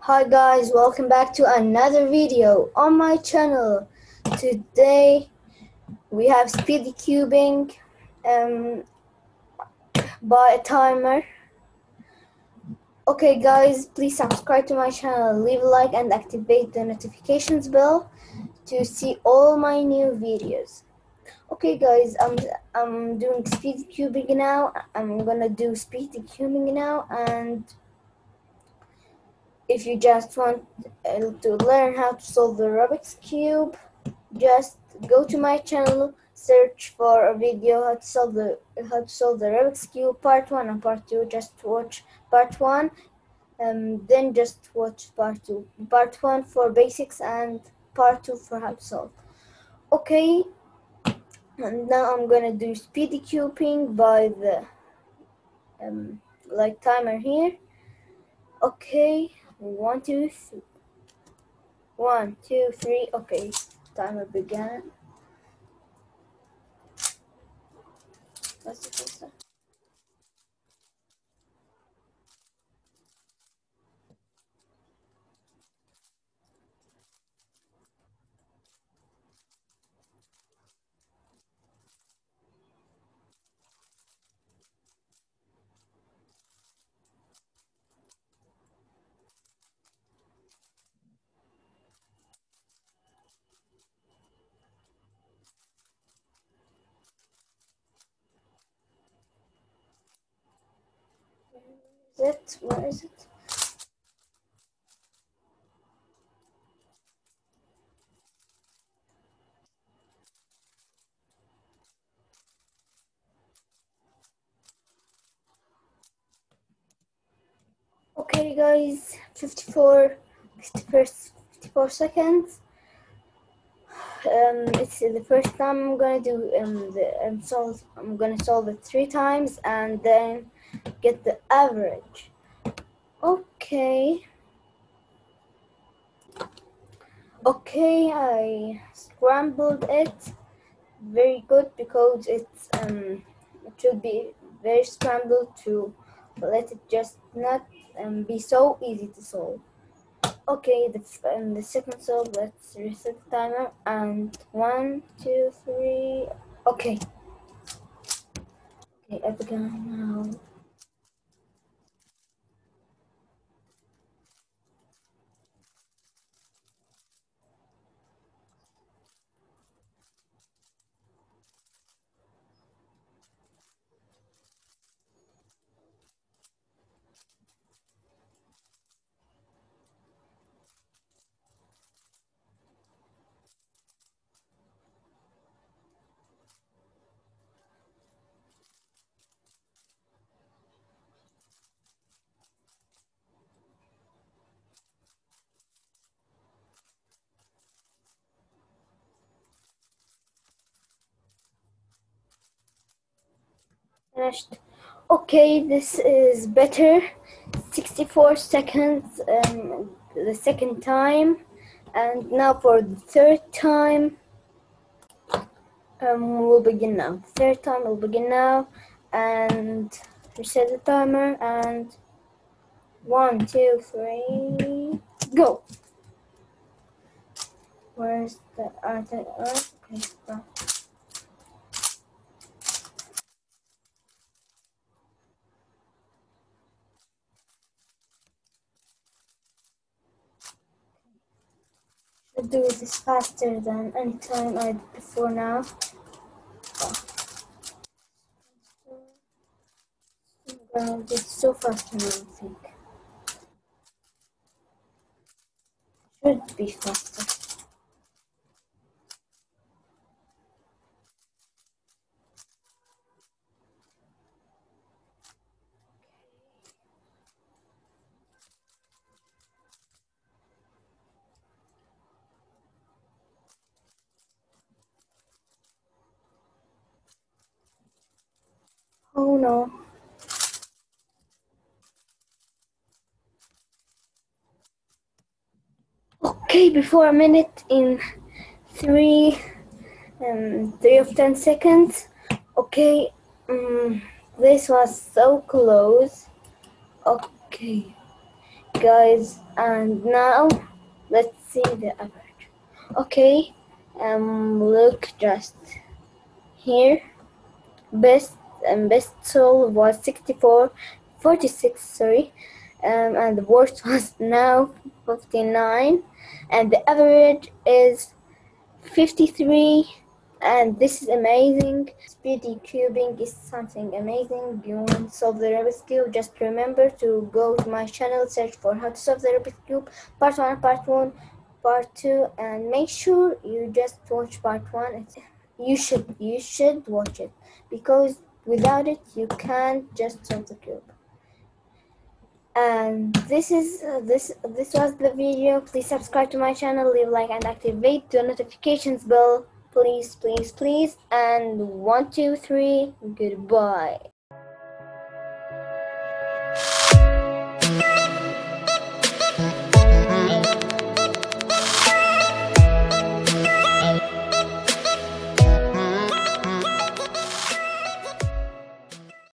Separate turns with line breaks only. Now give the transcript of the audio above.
Hi guys, welcome back to another video on my channel. Today we have speedy cubing by a timer. Okay guys, please subscribe to my channel, leave a like and activate the notifications bell to see all my new videos. Okay guys, I'm doing speedy cubing now. I'm gonna do speedy cubing now, and if you just want to learn how to solve the Rubik's Cube, just go to my channel, search for a video how to solve the Rubik's Cube part 1 and part 2. Just watch part 1, then just watch part 2. Part 1 for basics and part 2 for how to solve. Okay, and now I'm gonna do speedy cubing by the timer here. Okay, 1, 2, 3. 1, 2, 3. Okay, timer began. What's the first one? Where is it? Okay guys, 54 seconds. It's the first time I'm gonna do I'm gonna solve it 3 times and then get the average. Okay, I scrambled it. Very good, because it should be very scrambled to let it just not be so easy to solve. Okay, the second solve, let's reset the timer, and 1, 2, 3. Okay, I began now. Finished. Okay, this is better. 64 seconds the second time, and now for the third time. We'll begin now. Third time will begin now, and reset the timer, and 1, 2, 3, go. Where's the okay, stop. Should do this faster than any time I did before now. It's so fast now, I think. Should be faster. Oh no. Okay, before a minute in 3 of 10 seconds. Okay, this was so close. Okay, guys, and now let's see the average. Okay, look just here. Best soul was 46, sorry, and the worst was now 59, and the average is 53, and this is amazing. Speedy cubing is something amazing. You want to solve the Rubik's Cube, just remember to go to my channel, search for how to solve the Rubik's Cube, part 1, part 2, and make sure you just watch part 1. You should watch it, because without it you can't just solve the cube. And this was the video. Please subscribe to my channel, leave a like, and activate the notifications bell, please, and 1 2 3, goodbye.